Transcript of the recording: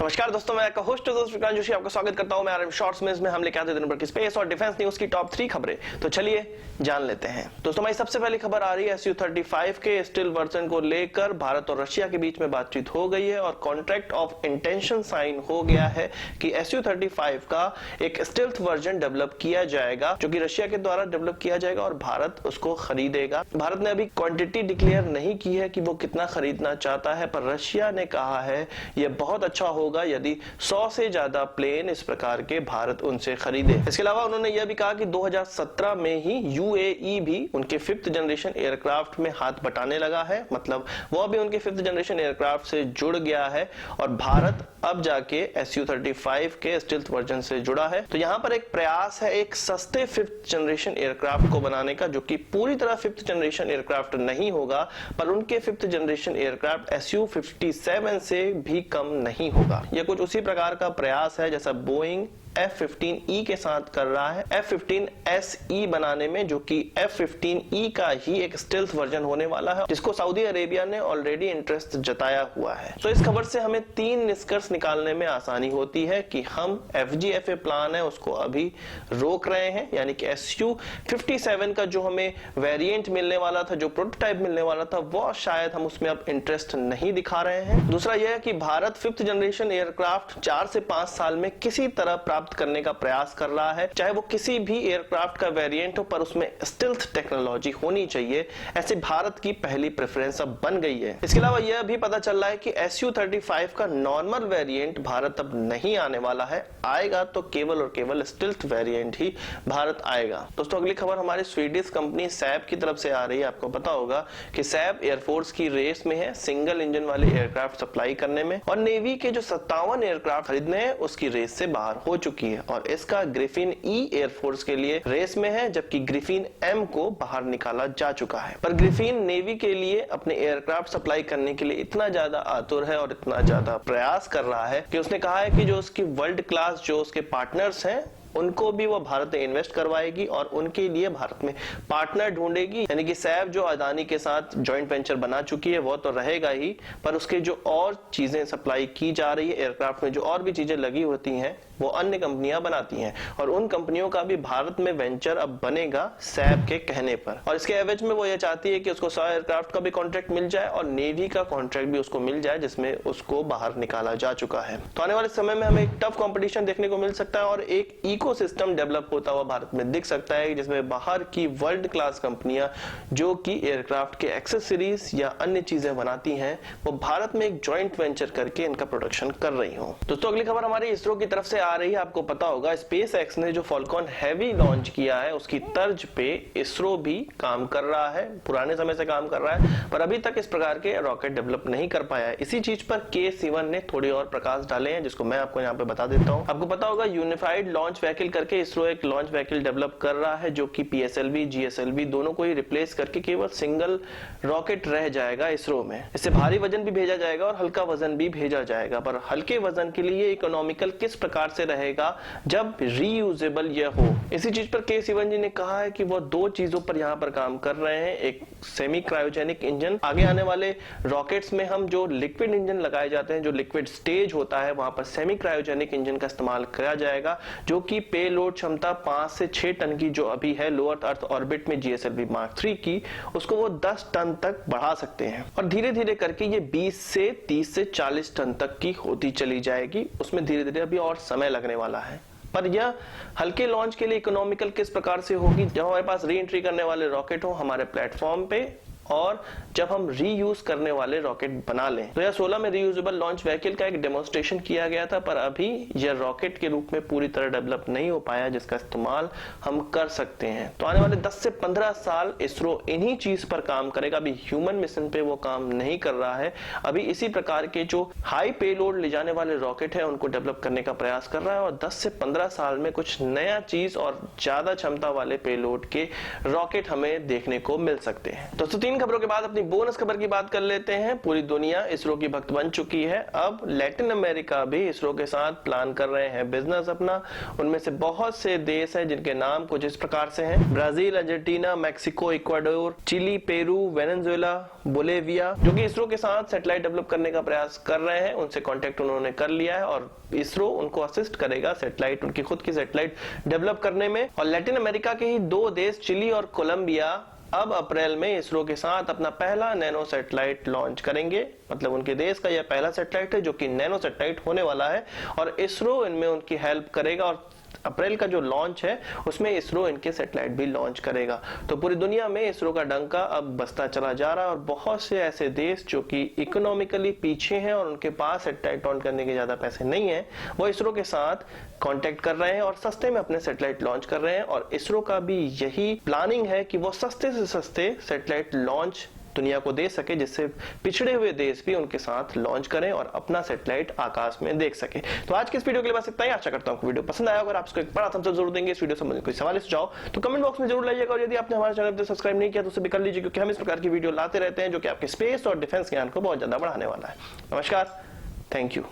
नमस्कार दोस्तों, मैं आपका होस्ट दोस्त विक्रांत जोशी आपका स्वागत करता हूं। मैं आरएम शॉर्ट्स में हम लेके आते हैं दिन भर की स्पेस और डिफेंस न्यूज की टॉप 3 खबरें। तो चलिए जान लेते हैं। दोस्तों हमारी सबसे पहली खबर आ रही है Su-35 के स्टील वर्जन को लेकर भारत और रशिया के बीच में बातचीत हो गई है और कॉन्ट्रैक्ट ऑफ इंटेंशन साइन हो गया है कि Su-35 का एक स्टील्थ वर्जन डेवलप किया जाएगा जो कि रशिया के द्वारा डेवलप किया जाएगा और भारत उसको खरीदेगा। भारत ने अभी क्वांटिटी डिक्लेयर नहीं की है कि वो कितना खरीदना चाहता है, पर रशिया ने कहा है यह बहुत अच्छा होगा यदि 100 से ज्यादा प्लेन इस प्रकार के भारत उनसे खरीदे। इसके अलावा उन्होंने यह भी कहा कि 2017 में ही यूएई भी उनके 5th जनरेशन एयरक्राफ्ट में हाथ बटाने लगा है, मतलब वो भी उनके 5th जनरेशन एयरक्राफ्ट से जुड़ गया है और भारत अब जाके Su-35 के स्टील्थ वर्जन से जुड़ा है। तो यहाँ पर एक प्रयास है एक सस्ते 5th जनरेशन एयरक्राफ्ट को बनाने का, जो कि पूरी तरह 5th जनरेशन एयरक्राफ्ट नहीं होगा, पर उनके 5th जनरेशन एयरक्राफ्ट Su-57 से भी कम नहीं होगा। यह कुछ उसी प्रकार का प्रयास है जैसा बोइंग F-15E के साथ कर रहा है F-15SE बनाने में, जो कि F-15E का ही एक स्टील्थ वर्जन होने वाला है जिसको सऊदी अरेबिया ने ऑलरेडी इंटरेस्ट जताया हुआ है। तो इस खबर से हमें 3 निष्कर्ष निकालने में आसानी होती है कि हम FGFA प्लान है उसको अभी रोक रहे हैं, यानी कि Su-57 का जो हमें वेरिएंट मिलने वाला था, जो प्रोटोटाइप मिलने वाला था, वो शायद हम उसमें अब इंटरेस्ट नहीं दिखा रहे हैं। दूसरा यह है कि भारत 5th जनरेशन एयरक्राफ्ट 4 से 5 साल में किसी तरह प्राप्त करने का प्रयास कर रहा है, चाहे वो किसी भी एयरक्राफ्ट का वेरिएंट हो, पर उसमें स्टील्थ टेक्नोलॉजी होनी चाहिए। ऐसे भारत की पहली प्रेफरेंस अब बन गई है। इसके अलावा यह भी पता चल रहा है कि Su-35 का नॉर्मल वेरिएंट भारत अब नहीं आने वाला है, आएगा तो केवल और केवल स्टील्थ वेरिएंट ही भारत आएगा। दोस्तों अगली खबर हमारी स्वीडिश कंपनी सैब की तरफ से आ रही है। आपको पता होगा कि सैब एयरफोर्स की रेस में है सिंगल इंजन वाले एयरक्राफ्ट सप्लाई करने में, और नेवी के जो 57 एयरक्राफ्ट खरीदने हैं उसकी रेस से बाहर हो चुकी है और इसका ग्रिफिन ई एयरफोर्स के लिए रेस में है, जबकि ग्रिफिन एम को बाहर निकाला जा चुका है। पर ग्रिफिन नेवी के लिए अपने एयरक्राफ्ट सप्लाई करने के लिए इतना ज्यादा आतुर है और इतना ज्यादा प्रयास कर रहा है कि उसने कहा है कि जो उसकी वर्ल्ड क्लास जो उसके पार्टनर्स हैं उनको भी वो भारत में इन्वेस्ट करवाएगी और उनके लिए भारत में पार्टनर ढूंढेगी। यानी कि सैब जो अदानी के साथ जॉइंट वेंचर बना चुकी है वो तो रहेगा ही, पर उसके जो और चीजें सप्लाई की जा रही है एयरक्राफ्ट में, जो और भी चीजें लगी होती हैं वो अन्य कंपनियां बनाती हैं और उन कंपनियों का भी भारत में वेंचर अब बनेगा सैब के कहने पर। और इसके एवज में वो ये चाहती है कि उसको 100 एयरक्राफ्ट का भी कॉन्ट्रैक्ट मिल जाए और नेवी का कॉन्ट्रैक्ट भी उसको मिल जाए जिसमें उसको बाहर निकाला जा चुका है। तो आने वाले समय में हमें एक टफ कंपटीशन देखने को मिल सकता है और एक इकोसिस्टम डेवलप होता हुआ भारत में दिख सकता है, जिसमें बाहर की वर्ल्ड क्लास कंपनियां जो कि एयरक्राफ्ट के एक्सेसरीज या अन्य चीजें बनाती हैं वो भारत में एक जॉइंट वेंचर करके इनका प्रोडक्शन कर रही हो। दोस्तों अगली खबर हमारी इसरो की तरफ से आ रही है। आपको पता होगा स्पेस एक्स ने जो फॉल्कॉन हैवी लॉन्च किया है उसकी तर्ज पे इसरो भी काम कर रहा है, पुराने समय से काम कर रहा है, पर अभी तक इस प्रकार के रॉकेट डेवलप नहीं कर पाया है। इसी चीज पर K-7 ने थोड़ी और प्रकाश डाले हैं जिसको मैं आपको यहाँ पे बता देता हूँ। आपको पता होगा यूनिफाइड लॉन्च व्हीकल करके इसरो एक लॉन्च व्हीकल डेवलप कर रहा है जो कि PSLV GSLV दोनों को ही रिप्लेस करके केवल सिंगल रॉकेट रह जाएगा इसरो में। इससे भारी वजन भी भेजा जाएगा और हल्का वजन भी भेजा जाएगा, पर हल्के वजन के लिए इकोनॉमिकल किस प्रकार से रहेगा जब रीयूजेबल यह हो। इसी चीज पर K-7 जी ने कहा है कि वो 2 चीजों पर यहाँ पर काम कर रहे हैं। एक सेमी क्रायोजेनिक इंजन, आगे आने वाले रॉकेट्स में हम जो लिक्विड इंजन लगाए जाते हैं, जो लिक्विड स्टेज होता है वहां पर सेमी क्रायोजेनिक इंजन का इस्तेमाल किया जाएगा जो कि पेलोड क्षमता 5 से 6 टन की जो अभी है लोअर अर्थ ऑर्बिट में GSLV Mark 3 की, उसको वो 10 टन तक बढ़ा सकते हैं और धीरे धीरे करके ये 20 से 30 से 40 टन तक की होती चली जाएगी। उसमें धीरे धीरे अभी और समय लगने वाला है, पर यह हल्के लॉन्च के लिए इकोनॉमिकल किस प्रकार से होगी जब हमारे पास री एंट्री करने वाले रॉकेट हो हमारे प्लेटफॉर्म पे और जब हम रीयूज करने वाले रॉकेट बना लें। 2016 में रीयूजेबल लॉन्च व्हीकल का एक डेमोन्स्ट्रेशन किया गया था, पर अभी यह रॉकेट के रूप में पूरी तरह डेवलप नहीं हो पाया जिसका इस्तेमाल हम कर सकते हैं। तो आने वाले 10 से 15 साल इसरो इन्हीं चीज पर काम करेगा। अभी ह्यूमन मिशन पे वो काम नहीं कर रहा है, अभी इसी प्रकार के जो हाई पेलोड ले जाने वाले रॉकेट है उनको डेवलप करने का प्रयास कर रहा है और 10 से 15 साल में कुछ नया चीज और ज्यादा क्षमता वाले पेलोड के रॉकेट हमें देखने को मिल सकते हैं। दोस्तों 3 खबरों के बाद अपनी बोनस खबर की बात कर लेते हैं। पूरी दुनिया इसरो की भक्त बन चुकी है। अब लैटिन अमेरिका भी इसरो के साथ प्लान कर रहे हैं बिजनेस अपना। उनमें से बहुत से देश हैं जिनके नाम कुछ इस प्रकार से हैं: Brazil, Argentina, Mexico, Ecuador, Chile, Peru, Venezuela, Bolivia, जो कि इसरो के साथ सैटेलाइट डेवलप करने का प्रयास कर रहे हैं। उनसे कांटेक्ट उन्होंने कर लिया है और इसरो उनको असिस्ट करेगा सैटेलाइट, उनकी खुद की सैटेलाइट डेवलप करने में। और लैटिन अमेरिका के ही दो देश चिली और कोलंबिया अब अप्रैल में इसरो के साथ अपना पहला नैनो सैटेलाइट लॉन्च करेंगे। मतलब उनके देश का यह पहला सैटेलाइट है जो कि नैनो सैटेलाइट होने वाला है और इसरो इनमें उनकी हेल्प करेगा। और अप्रैल का जो लॉन्च है उसमें इसरो इनके सैटेलाइट भी लॉन्च करेगा। तो पूरी दुनिया में इसरो का डंका अब बजता चला जा रहा है और बहुत से ऐसे देश जो कि इकोनॉमिकली पीछे हैं और उनके पास सैटेलाइट लॉन्च करने के ज्यादा पैसे नहीं है, वो इसरो के साथ कांटेक्ट कर रहे हैं और सस्ते में अपने सैटेलाइट लॉन्च कर रहे हैं। और इसरो का भी यही प्लानिंग है कि वो सस्ते से सस्ते सैटेलाइट लॉन्च दुनिया को दे सके, जिससे पिछड़े हुए देश भी उनके साथ लॉन्च करें और अपना सैटेलाइट आकाश में देख सके। तो आज के इस वीडियो के लिए बस इतना ही। आशा करता हूं वीडियो पसंद आया। अगर आपको एक बड़ा थम्स अप जरूर देंगे। इस वीडियो संबंधित कोई सवाल सुझाव तो कमेंट बॉक्स में जरूर लाइएगा। और यदि आपने हमारे चैनल पर सब्सक्राइब नहीं किया तो उसे भी कर लीजिए, क्योंकि हम इस प्रकार की वीडियो लाते रहते हैं जो कि आपके स्पेस और डिफेंस ज्ञान को बहुत ज्यादा बढ़ाने वाला है। नमस्कार, थैंक यू।